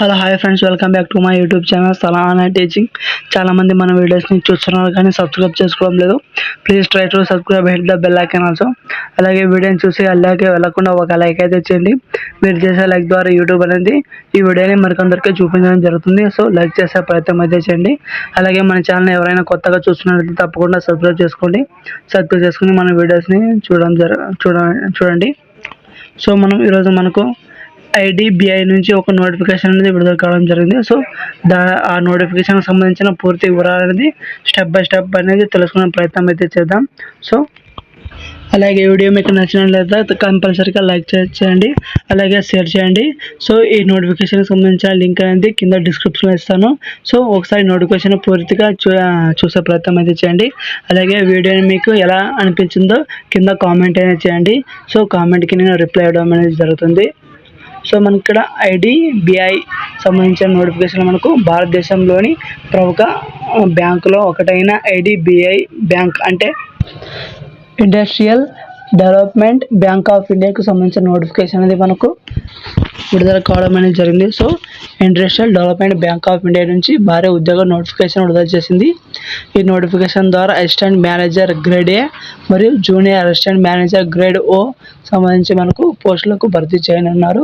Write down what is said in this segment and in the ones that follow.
Hello hi friends, welcome back to my YouTube channel Salana teaching. చాలామంది మన వీడియోస్ని చూస్తున్నారు కానీ సబ్స్క్రైబ్ చేసుకోవడం లేదు. Please try to subscribe, hit the bell icon also. అలాగే వీడియోని చూసి అలాగే వెళ్ళకుండా ఒక లైక్ అయితే చేయండి. మీరు చేసే లైక్ ద్వారా యూట్యూబ్ అనేది ఈ వీడియోని మరికొందరికి చూపించడం జరుగుతుంది. సో లైక్ చేసే ప్రయత్నం అయితే చేయండి. అలాగే మన ఛానల్ ఎవరైనా కొత్తగా చూస్తున్నట్లయితే తప్పకుండా సబ్స్క్రైబ్ చేసుకోండి. సబ్స్క్రైబ్ చేసుకుని మన వీడియోస్ని చూడండి. సో ఈరోజు మనకు ఐడిబిఐ నుంచి ఒక నోటిఫికేషన్ అనేది విడుదల కావడం జరిగింది. సో ఆ నోటిఫికేషన్ సంబంధించిన పూర్తి వివరాలు అనేది స్టెప్ బై స్టెప్ అనేది తెలుసుకునే ప్రయత్నం అయితే చేద్దాం. సో అలాగే వీడియో మీకు నచ్చినట్లయితే కంపల్సరీగా లైక్ చేయండి, అలాగే షేర్ చేయండి. సో ఈ నోటిఫికేషన్కి సంబంధించిన లింక్ అనేది కింద డిస్క్రిప్షన్లో ఇస్తాను. సో ఒకసారి నోటిఫికేషన్ పూర్తిగా చూసే ప్రయత్నం అయితే చేయండి. అలాగే వీడియోని మీకు ఎలా అనిపించిందో కింద కామెంట్ అనేది చేయండి. సో కామెంట్కి నేను రిప్లై ఇవ్వడం అనేది జరుగుతుంది. సో మనకి ఇక్కడ ఐడిబిఐ సంబంధించిన నోటిఫికేషన్ మనకు భారతదేశంలోని ప్రముఖ బ్యాంకులో ఒకటైన ఐడిబిఐ బ్యాంక్ అంటే ఇండస్ట్రియల్ డెవలప్మెంట్ బ్యాంక్ ఆఫ్ ఇండియాకు సంబంధించిన నోటిఫికేషన్ అనేది మనకు విడుదల కావడం అనేది జరిగింది. So industrial development bank of India నుంచి భారీ ఉద్యోగ నోటిఫికేషన్ విడుదల చేసింది. ఈ నోటిఫికేషన్ ద్వారా అసిస్టెంట్ మేనేజర్ గ్రేడ్ ఏ మరియు జూనియర్ అసిస్టెంట్ మేనేజర్ గ్రేడ్ ఓ సంబంధించి మనకు పోస్టులకు భర్తీ చేయనున్నారు.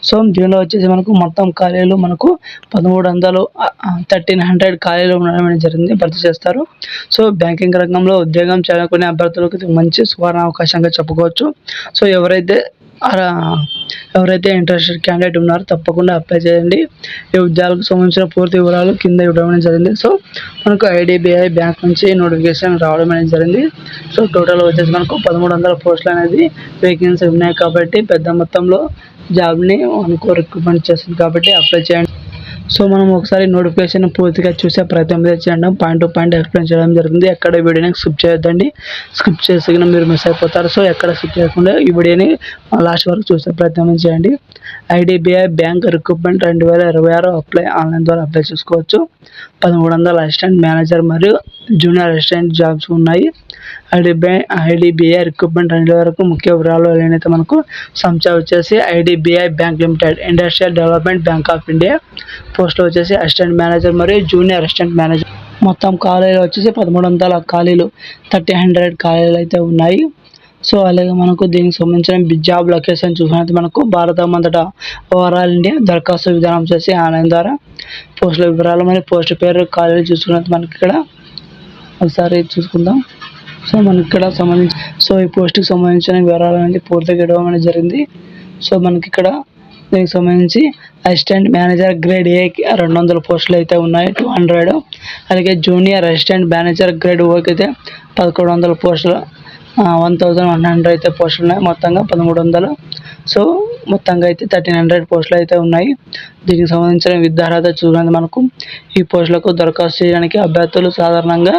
సో దీనిలో వచ్చేసి మనకు మొత్తం ఖాళీలు మనకు 1300 ఖాళీలు ఉండడం జరిగింది, భర్తీ చేస్తారు. సో బ్యాంకింగ్ రంగంలో ఉద్యోగం చేయాలనుకునే అభ్యర్థులకు ఇది మంచి సువర్ణ అవకాశంగా చెప్పుకోవచ్చు. సో ఎవరైతే ఇంట్రెస్టెడ్ క్యాండిడేట్ ఉన్నారో తప్పకుండా అప్లై చేయండి. ఈ ఉద్యోగాలకు సంబంధించిన పూర్తి వివరాలు కింద ఇవ్వడం జరిగింది. సో మనకు ఐడిబిఐ బ్యాంక్ నుంచి నోటిఫికేషన్ రావడం అనేది జరిగింది. సో టోటల్ వచ్చేసి మనకు 1300 పోస్టులు అనేది వేకెన్సీ ఉన్నాయి కాబట్టి పెద్ద మొత్తంలో జాబ్ని మనకు రిక్రూట్మెంట్ చేస్తుంది కాబట్టి అప్లై చేయండి. సో మనం ఒకసారి నోటిఫికేషన్ పూర్తిగా చూసే ప్రయత్నం చేయడం, పాయింట్ టు పాయింట్ ఎక్స్ప్లెయిన్ చేయడం జరుగుతుంది. ఎక్కడ వీడియోని స్కిప్ చేయొద్దండి, స్కిప్ చేసి మీరు మిస్ అయిపోతారు. సో ఎక్కడ స్కిప్ చేయకుండా ఈ వీడియోని లాస్ట్ వరకు చూసే ప్రయత్నం చేయండి. IDBI bank recruitment 2026 apply online ద్వారా అప్లై చేసుకోవచ్చు. 1300 అసిస్టెంట్ మేనేజర్ మరియు జూనియర్ అసిస్టెంట్ జాబ్స్ ఉన్నాయి. ఐడిబిఐ రిక్రూట్మెంట్ 2 వరకు ముఖ్య వివరాలు ఏదైతే మనకు సంస్థ వచ్చేసి IDBI bank limited industrial development bank of India. పోస్టులు వచ్చేసి అసిస్టెంట్ మేనేజర్ మరియు జూనియర్ అసిస్టెంట్ మేనేజర్. మొత్తం ఖాళీలు వచ్చేసి 1300 ఖాళీలు, 1300 ఖాళీలు అయితే ఉన్నాయి. సో అలాగే మనకు దీనికి సంబంధించిన జాబ్ లొకేషన్ చూసినట్టు మనకు భారతం అంతటా ఓవరాల్ ఇండియా దరఖాస్తు విధానం చేసి ఆన్లైన్ ద్వారా పోస్టుల వివరాలు మరియు పోస్ట్ పేరు ఖాళీలు చూసుకున్నట్టు మనకి ఇక్కడ ఒకసారి చూసుకుందాం. సో మనకి ఇక్కడ ఈ పోస్ట్కి సంబంధించిన వివరాలు అనేది పూర్తిగా ఇవ్వడం అనేది జరిగింది. సో మనకి ఇక్కడ దీనికి సంబంధించి అసిస్టెంట్ మేనేజర్ గ్రేడ్ ఏకి 200 పోస్టులు అయితే ఉన్నాయి, 200. అలాగే జూనియర్ అసిస్టెంట్ మేనేజర్ గ్రేడ్ ఓకి అయితే 1100 పోస్టులు, 1100 అయితే పోస్టులు ఉన్నాయి. మొత్తంగా 1300. సో మొత్తంగా అయితే 1300 పోస్టులు అయితే ఉన్నాయి. దీనికి సంబంధించిన విద్యార్హత చూసినది మనకు ఈ పోస్టులకు దరఖాస్తు చేయడానికి అభ్యర్థులు సాధారణంగా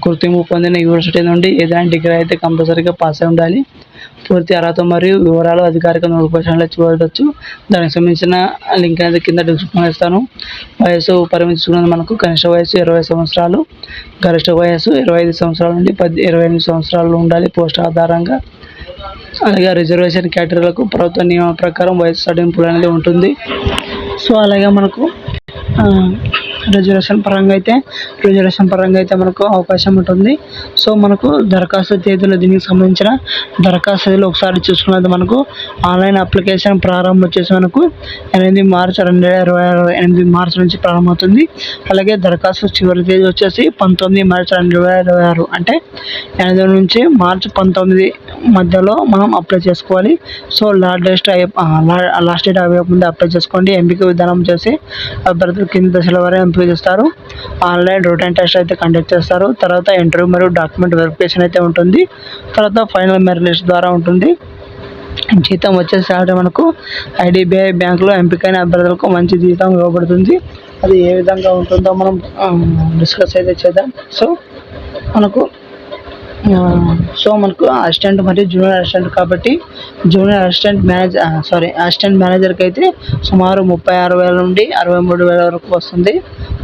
గుర్తింపు పొందిన యూనివర్సిటీ నుండి ఏదైనా డిగ్రీ అయితే కంపల్సరీగా పాస్ అయి ఉండాలి. పూర్తి అర్హత మరియు వివరాలు అధికారిక నోటిఫికేషన్లో చూడవచ్చు. దానికి సంబంధించిన లింక్ అనేది కింద డిస్క్రిప్షన్లో ఇస్తాను. వయసు పరిమితి చూసినది మనకు కనిష్ట వయసు 20 సంవత్సరాలు, గరిష్ట వయసు 25 సంవత్సరాల నుండి 28 సంవత్సరాలు ఉండాలి పోస్ట్ ఆధారంగా. అలాగే రిజర్వేషన్ కేటగిరీలకు ప్రభుత్వ నియమం ప్రకారం వయసు సడలింపులు అనేది ఉంటుంది. సో అలాగే మనకు రిజర్వేషన్ పరంగా అయితే మనకు అవకాశం ఉంటుంది. సో మనకు దరఖాస్తు తేదీలు, దీనికి సంబంధించిన దరఖాస్తు తేదీలు ఒకసారి చూసుకున్నది మనకు ఆన్లైన్ అప్లికేషన్ ప్రారంభం వచ్చేసి మనకు 8 మార్చి 2026, 8 మార్చి నుంచి ప్రారంభమవుతుంది. అలాగే దరఖాస్తు చివరి తేదీ వచ్చేసి 19 మార్చి 2026, అంటే 8 నుంచి మార్చి 19 మధ్యలో మనం అప్లై చేసుకోవాలి. సో లాస్ట్ డేట్ అయిపోకుండా అప్లై చేసుకోండి. ఎంపిక విధానం చేసి అభ్యర్థులు కింది దశల వరకు ఎంపిక చేస్తారు. ఆన్లైన్ రిటన్ టెస్ట్ అయితే కండక్ట్ చేస్తారు. తర్వాత ఇంటర్వ్యూ మరియు డాక్యుమెంట్ వెరిఫికేషన్ అయితే ఉంటుంది. తర్వాత ఫైనల్ మెరిట్ లిస్ట్ ద్వారా ఉంటుంది. జీతం వచ్చేసి మనకు ఐడిబిఐ బ్యాంకులో ఎంపికైన అభ్యర్థులకు మంచి జీతం ఇవ్వబడుతుంది. అది ఏ విధంగా ఉంటుందో మనం డిస్కస్ అయితే చేద్దాం. సో మనకు సో మనకు అసిస్టెంట్ మరియు జూనియర్ అసిస్టెంట్ కాబట్టి అసిస్టెంట్ మేనేజర్కి అయితే సుమారు 36,000 నుండి 63,000 వరకు వస్తుంది.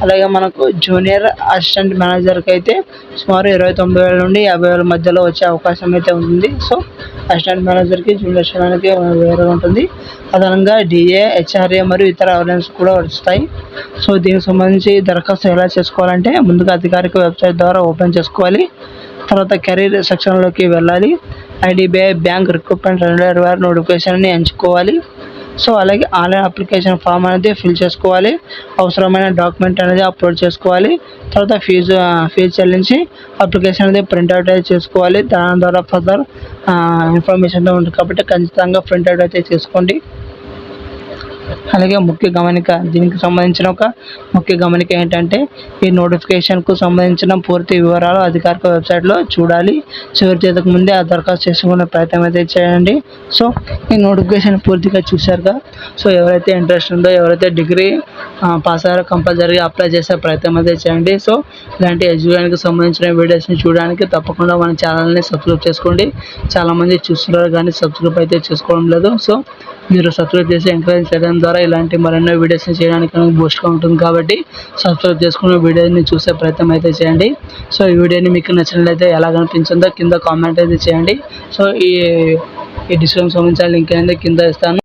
అలాగే మనకు జూనియర్ అసిస్టెంట్ మేనేజర్కి అయితే సుమారు 29,000 నుండి 50,000 మధ్యలో వచ్చే అవకాశం అయితే ఉంది. సో అసిస్టెంట్ మేనేజర్కి జూనియర్ అసిస్టెంట్కి వేరే ఉంటుంది. అదనంగా డిఏ, హెచ్ఆర్ఏ మరియు ఇతర అలవెన్స్ కూడా వస్తాయి. సో దీనికి సంబంధించి దరఖాస్తు ఎలా చేసుకోవాలంటే ముందుగా అధికారిక వెబ్సైట్ ద్వారా ఓపెన్ చేసుకోవాలి. తర్వాత కెరీర్ సెక్షన్లోకి వెళ్ళాలి. ఐడిబిఐ బ్యాంక్ రిక్రూట్మెంట్ 2026 నోటిఫికేషన్ని ఎంచుకోవాలి. సో అలాగే ఆన్లైన్ అప్లికేషన్ ఫామ్ అనేది ఫిల్ చేసుకోవాలి. అవసరమైన డాక్యుమెంట్ అనేది అప్లోడ్ చేసుకోవాలి. తర్వాత ఫీజు చెల్లించి అప్లికేషన్ అనేది ప్రింట్అవుట్ అయితే చేసుకోవాలి. దాని ద్వారా ఫర్దర్ ఇన్ఫర్మేషన్ ఉంటుంది కాబట్టి ఖచ్చితంగా ప్రింట్అవుట్ అయితే చేసుకోండి. అలాగే దీనికి సంబంధించిన ఒక ముఖ్య గమనిక ఏంటంటే ఈ నోటిఫికేషన్కు సంబంధించిన పూర్తి వివరాలు అధికారిక వెబ్సైట్లో చూడాలి. చివరి తేదీకి ముందే ఆ దరఖాస్తు చేసుకునే ప్రయత్నం అయితే చేయండి. సో ఈ నోటిఫికేషన్ పూర్తిగా చూశారుగా. సో ఎవరైతే ఇంట్రెస్ట్ ఉందో, ఎవరైతే డిగ్రీ పాస్ అయ్యారో కంపల్సరీగా అప్లై చేసే ప్రయత్నం అయితే చేయండి. సో ఇలాంటి ఎడ్యుకేషన్కి సంబంధించిన వీడియోస్ని చూడడానికి తప్పకుండా మన ఛానల్ని సబ్స్క్రైబ్ చేసుకోండి. చాలామంది చూస్తున్నారు కానీ సబ్స్క్రైబ్ అయితే చేసుకోవడం లేదు. సో మీరు సబ్స్క్రైబ్ చేసి ఎంకరేజ్ చేయడం ద్వారా ఇలాంటి మరెన్నో వీడియోస్ని చేయడానికి బూస్ట్గా ఉంటుంది కాబట్టి సబ్స్క్రైబ్ చేసుకుని వీడియోని చూసే ప్రయత్నం అయితే చేయండి. సో ఈ వీడియోని మీకు నచ్చినట్లయితే ఎలా కనిపించిందో కింద కామెంట్ అయితే చేయండి. సో ఈ డిస్క్రిప్షన్ సంబంధించిన లింక్ అనేది కింద ఇస్తాను.